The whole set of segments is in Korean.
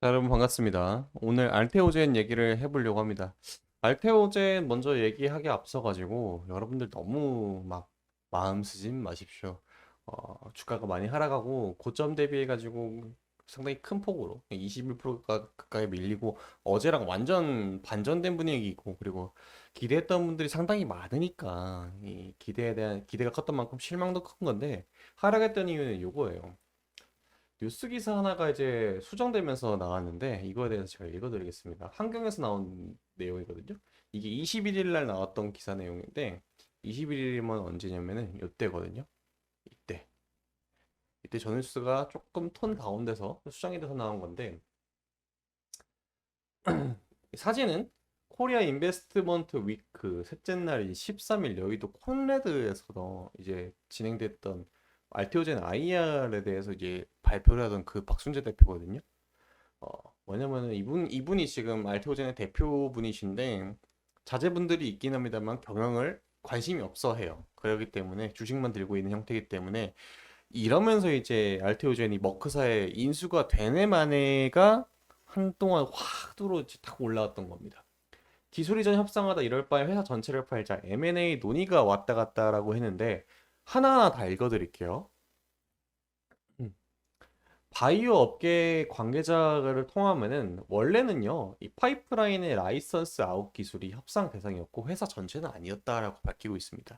자, 여러분 반갑습니다. 오늘 알테오젠 얘기를 해보려고 합니다. 알테오젠 먼저 얘기하기 앞서가지고 여러분들 너무 막 마음 쓰지 마십시오. 주가가 많이 하락하고 고점 대비해가지고 상당히 큰 폭으로 21%가 가까이 밀리고 어제랑 완전 반전된 분위기고, 그리고 기대했던 분들이 상당히 많으니까 이 기대에 대한 기대가 컸던 만큼 실망도 큰 건데, 하락했던 이유는 요거예요. 뉴스 기사 하나가 이제 수정되면서 나왔는데, 이거에 대해서 제가 읽어드리겠습니다. 한경에서 나온 내용이거든요. 이게 21일 날 나왔던 기사 내용인데, 21일이면 언제냐면은 이때거든요. 이때. 이때 저 뉴스가 조금 톤 다운돼서 수정이 돼서 나온 건데, 사진은 코리아 인베스트먼트 위크 셋째 날인 13일 여의도 콘레드에서 이제 진행됐던 알테오젠 IR에 대해서 이제 발표를 하던 그 박순재 대표거든요. 어, 뭐냐면은 이분이 지금 알테오젠의 대표분이신데, 자제분들이 있긴 합니다만 경영을 관심이 없어 해요. 그렇기 때문에 주식만 들고 있는 형태이기 때문에, 이러면서 이제 알테오젠이 머크사에 인수가 되네 마네가 한동안 확 들어 탁 올라왔던 겁니다. 기술 이전 협상하다 이럴 바에 회사 전체를 팔자, M&A 논의가 왔다 갔다라고 했는데, 하나하나 다 읽어드릴게요. 바이오 업계 관계자를 통하면은 원래는요, 이 파이프라인의 라이선스 아웃 기술이 협상 대상이었고 회사 전체는 아니었다라고 밝히고 있습니다.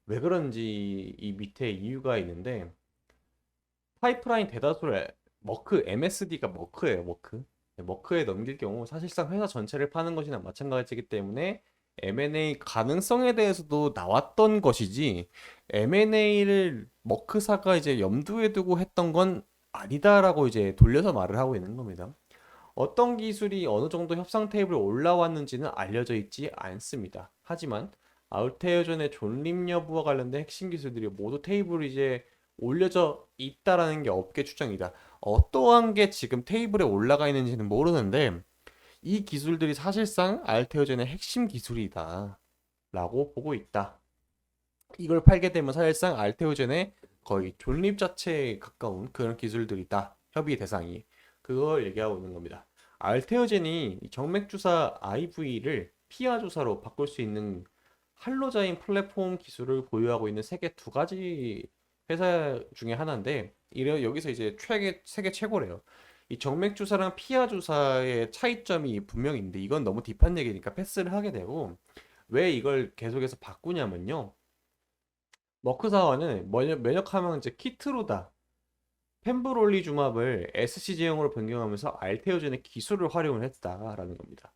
왜 그런지 이 밑에 이유가 있는데, 파이프라인 대다수를 머크 MSD가 머크예요, 머크. 네, 머크에 넘길 경우 사실상 회사 전체를 파는 것이나 마찬가지이기 때문에 M&A 가능성에 대해서도 나왔던 것이지, M&A를 머크사가 이제 염두에 두고 했던 건 아니다라고 이제 돌려서 말을 하고 있는 겁니다. 어떤 기술이 어느 정도 협상 테이블에 올라왔는지는 알려져 있지 않습니다. 하지만 아울테어전의 존립 여부와 관련된 핵심 기술들이 모두 테이블에 이제 올려져 있다라는 게 업계 추정이다. 어떠한 게 지금 테이블에 올라가 있는지는 모르는데, 이 기술들이 사실상 알테오젠의 핵심 기술이다 라고 보고 있다. 이걸 팔게 되면 사실상 알테오젠의 거의 존립 자체에 가까운 그런 기술들이다, 협의 대상이. 그걸 얘기하고 있는 겁니다. 알테오젠이 정맥 주사 IV를 피하 주사로 바꿀 수 있는 할로자인 플랫폼 기술을 보유하고 있는 세계 두 가지 회사 중에 하나인데, 여기서 이제 세계 최고래요. 이 정맥 주사랑 피하 주사의 차이점이 분명인데, 이건 너무 딥한 얘기니까 패스를 하게 되고, 왜 이걸 계속해서 바꾸냐면요, 머크사와는 면역하면 이제 키트로다 펜브롤리주맙을 SC 제형으로 변경하면서 알테오젠의 기술을 활용을 했다라는 겁니다.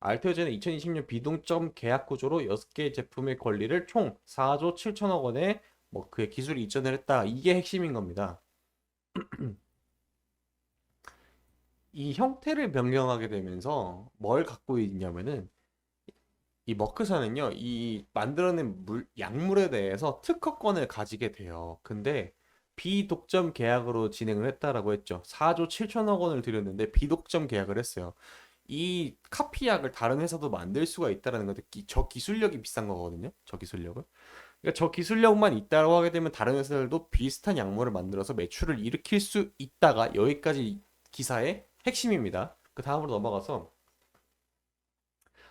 알테오젠은 2020년 비동점 계약 구조로 6개 제품의 권리를 총 4조 7천억 원에 뭐 그의 기술 이전을 했다. 이게 핵심인 겁니다. 이 형태를 변경하게 되면서 뭘 갖고 있냐면은, 이 머크사는요, 이 만들어낸 약물에 대해서 특허권을 가지게 돼요. 근데 비독점 계약으로 진행을 했다라고 했죠. 4조 7천억 원을 들였는데 비독점 계약을 했어요. 이 카피약을 다른 회사도 만들 수가 있다라는 건데, 저 기술력이 비싼 거거든요. 저 기술력은. 그러니까 저 기술력만 있다고 하게 되면 다른 회사들도 비슷한 약물을 만들어서 매출을 일으킬 수 있다가, 여기까지 기사의 핵심입니다. 그 다음으로 넘어가서,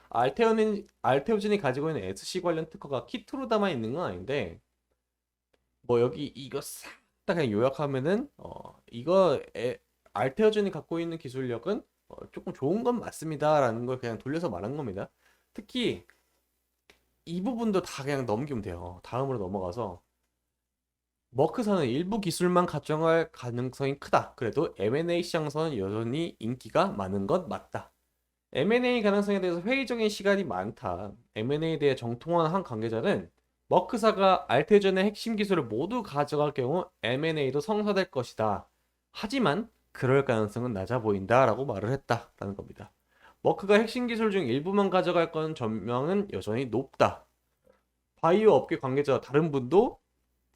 알테오진이 가지고 있는 SC 관련 특허가 키트로다만 있는 건 아닌데, 뭐 여기 이거 싹 다 그냥 요약하면은, 알테오진이 갖고 있는 기술력은 조금 좋은 건 맞습니다라는 걸 그냥 돌려서 말한 겁니다. 특히 이 부분도 다 그냥 넘기면 돼요. 다음으로 넘어가서, 머크사는 일부 기술만 가져갈 가능성이 크다. 그래도 M&A 시장에서는 여전히 인기가 많은 건 맞다. M&A 가능성에 대해서 회의적인 시간이 많다. M&A에 대해 정통한 한 관계자는, 머크사가 알테전의 핵심 기술을 모두 가져갈 경우 M&A도 성사될 것이다. 하지만 그럴 가능성은 낮아 보인다라고 말을 했다라는 겁니다. 머크가 핵심 기술 중 일부만 가져갈 건 전망은 여전히 높다. 바이오 업계 관계자 다른 분도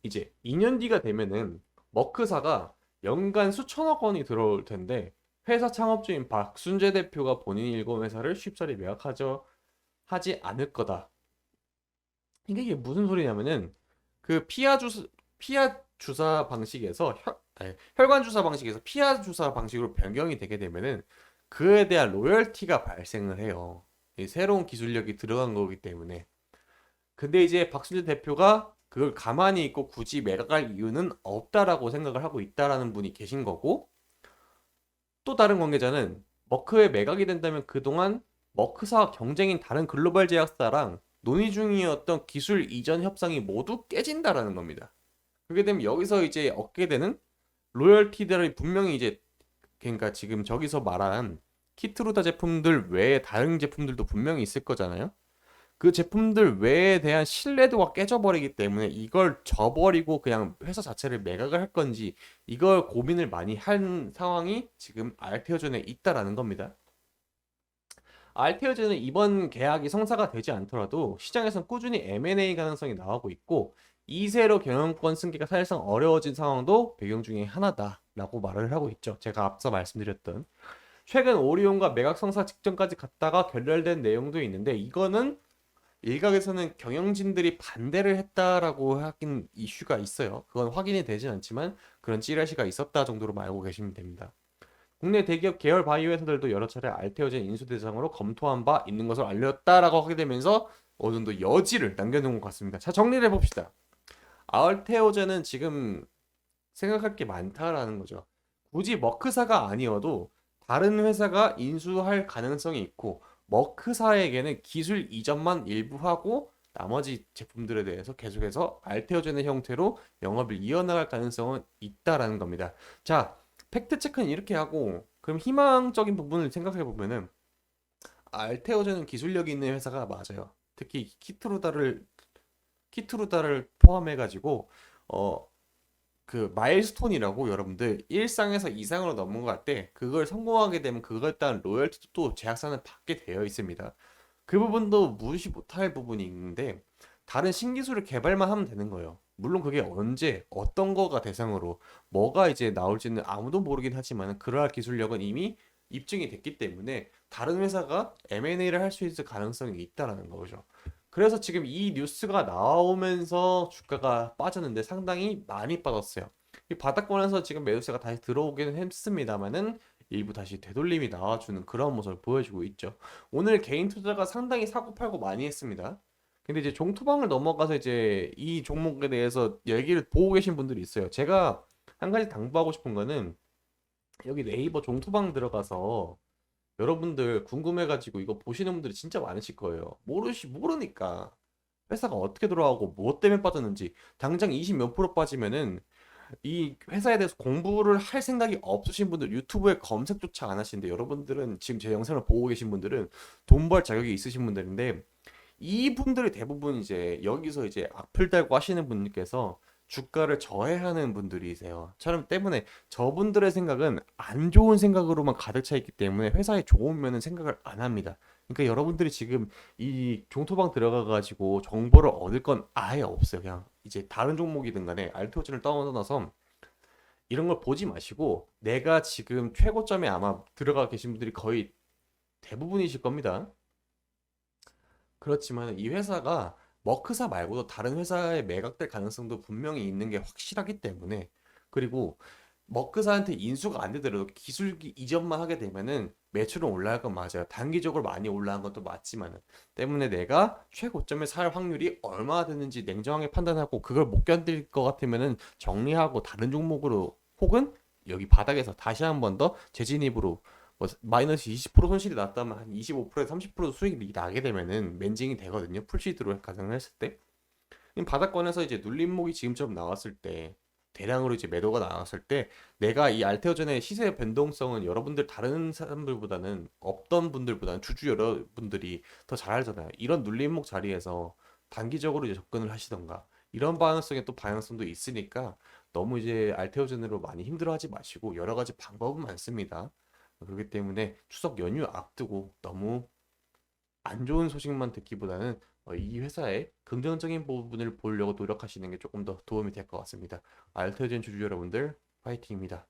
이제 2년 뒤가 되면은 머크사가 연간 수천억 원이 들어올 텐데, 회사 창업주인 박순재 대표가 본인이 일궈 회사를 쉽사리 매각하죠 하지 않을 거다. 이게 무슨 소리냐면은, 그 피하 주사 방식에서 혈관 주사 방식에서 피하 주사 방식으로 변경이 되게 되면은 그에 대한 로열티가 발생을 해요. 이 새로운 기술력이 들어간 거기 때문에. 근데 이제 박순재 대표가 그걸 가만히 있고 굳이 매각할 이유는 없다라고 생각을 하고 있다라는 분이 계신 거고, 또 다른 관계자는 머크에 매각이 된다면 그동안 머크사와 경쟁인 다른 글로벌 제약사랑 논의 중이었던 기술 이전 협상이 모두 깨진다라는 겁니다. 그렇게 되면 여기서 이제 얻게 되는 로열티들이 분명히 이제, 그러니까 지금 저기서 말한 키트루다 제품들 외에 다른 제품들도 분명히 있을 거잖아요. 그 제품들 외에 대한 신뢰도가 깨져버리기 때문에 이걸 저버리고 그냥 회사 자체를 매각을 할 건지 이걸 고민을 많이 한 상황이 지금 알테오전에 있다라는 겁니다. 알테오전은 이번 계약이 성사가 되지 않더라도 시장에선 꾸준히 M&A 가능성이 나오고 있고 2세로 경영권 승계가 사실상 어려워진 상황도 배경 중에 하나다라고 말을 하고 있죠. 제가 앞서 말씀드렸던 최근 오리온과 매각 성사 직전까지 갔다가 결렬된 내용도 있는데, 이거는 일각에서는 경영진들이 반대를 했다라고 하긴 이슈가 있어요. 그건 확인이 되진 않지만 그런 찌라시가 있었다 정도로 알고 계시면 됩니다. 국내 대기업 계열 바이오 회사들도 여러 차례 알테오젠 인수 대상으로 검토한 바 있는 것으로 알렸다라고 하게 되면서 어느 정도 여지를 남겨놓은 것 같습니다. 자, 정리를 해봅시다. 알테오젠은 지금 생각할 게 많다라는 거죠. 굳이 머크사가 아니어도 다른 회사가 인수할 가능성이 있고, 머크사에게는 기술 이전만 일부 하고 나머지 제품들에 대해서 계속해서 알테오젠의 형태로 영업을 이어나갈 가능성은 있다라는 겁니다. 자, 팩트 체크는 이렇게 하고, 그럼 희망적인 부분을 생각해 보면은 알테오젠은 기술력이 있는 회사가 맞아요. 특히 키트루다를 포함해 가지고 어 그 마일스톤이라고, 여러분들 일상에서 이상으로 넘어갈 때 그걸 성공하게 되면 그거에 따른 로열티도 또 제약사는 받게 되어 있습니다. 그 부분도 무시 못할 부분이 있는데, 다른 신기술을 개발만 하면 되는 거예요. 물론 그게 언제 어떤 거가 대상으로 뭐가 이제 나올지는 아무도 모르긴 하지만 그러할 기술력은 이미 입증이 됐기 때문에 다른 회사가 M&A를 할 수 있을 가능성이 있다라는 거죠. 그래서 지금 이 뉴스가 나오면서 주가가 빠졌는데 상당히 많이 빠졌어요. 이 바닥권에서 지금 매수세가 다시 들어오기는 했습니다만은 일부 다시 되돌림이 나와주는 그런 모습을 보여주고 있죠. 오늘 개인 투자가 상당히 사고팔고 많이 했습니다. 근데 이제 종토방을 넘어가서 이제 이 종목에 대해서 얘기를 보고 계신 분들이 있어요. 제가 한 가지 당부하고 싶은 거는, 여기 네이버 종토방 들어가서 여러분들 궁금해가지고 이거 보시는 분들이 진짜 많으실 거예요. 모르니까 회사가 어떻게 돌아가고 뭐 때문에 빠졌는지, 당장 20 몇 프로 빠지면은 이 회사에 대해서 공부를 할 생각이 없으신 분들, 유튜브에 검색조차 안 하시는데, 여러분들은 지금 제 영상을 보고 계신 분들은 돈 벌 자격이 있으신 분들인데, 이분들이 대부분 이제 여기서 이제 악플 달고 하시는 분들께서 주가를 저해하는 분들이세요. 처럼 때문에 저분들의 생각은 안 좋은 생각으로만 가득 차 있기 때문에 회사에 좋은 면은 생각을 안 합니다. 그러니까 여러분들이 지금 이 종토방 들어가 가지고 정보를 얻을 건 아예 없어요. 그냥 이제 다른 종목이든 간에 알트오진을 떠나서 이런 걸 보지 마시고, 내가 지금 최고점에 아마 들어가 계신 분들이 거의 대부분이실 겁니다. 그렇지만 이 회사가 머크사 말고도 다른 회사에 매각될 가능성도 분명히 있는 게 확실하기 때문에, 그리고 머크사한테 인수가 안 되더라도 기술기 이전만 하게 되면은 매출은 올라갈 건 맞아요. 단기적으로 많이 올라간 것도 맞지만은, 때문에 내가 최고점에 살 확률이 얼마나 되는지 냉정하게 판단하고, 그걸 못 견딜 것 같으면은 정리하고 다른 종목으로, 혹은 여기 바닥에서 다시 한 번 더 재진입으로, 뭐 마이너스 20% 손실이 났다면 한 25%에서 30% 수익이 나게 되면은 맨징이 되거든요. 풀시드로 가정을 했을 때. 바닥권에서 이제 눌림목이 지금처럼 나왔을 때, 대량으로 이제 매도가 나왔을 때, 내가 이 알테오전의 시세 변동성은 여러분들 다른 사람들보다는, 없던 분들보다는 주주 여러분들이 더 잘 알잖아요. 이런 눌림목 자리에서 단기적으로 이제 접근을 하시던가, 이런 방향성에 또 방향성도 있으니까 너무 이제 알테오전으로 많이 힘들어하지 마시고, 여러 가지 방법은 많습니다. 그렇기 때문에 추석 연휴 앞두고 너무 안 좋은 소식만 듣기보다는 이 회사의 긍정적인 부분을 보려고 노력하시는 게 조금 더 도움이 될 것 같습니다. 알테오젠 주주 여러분들, 파이팅입니다.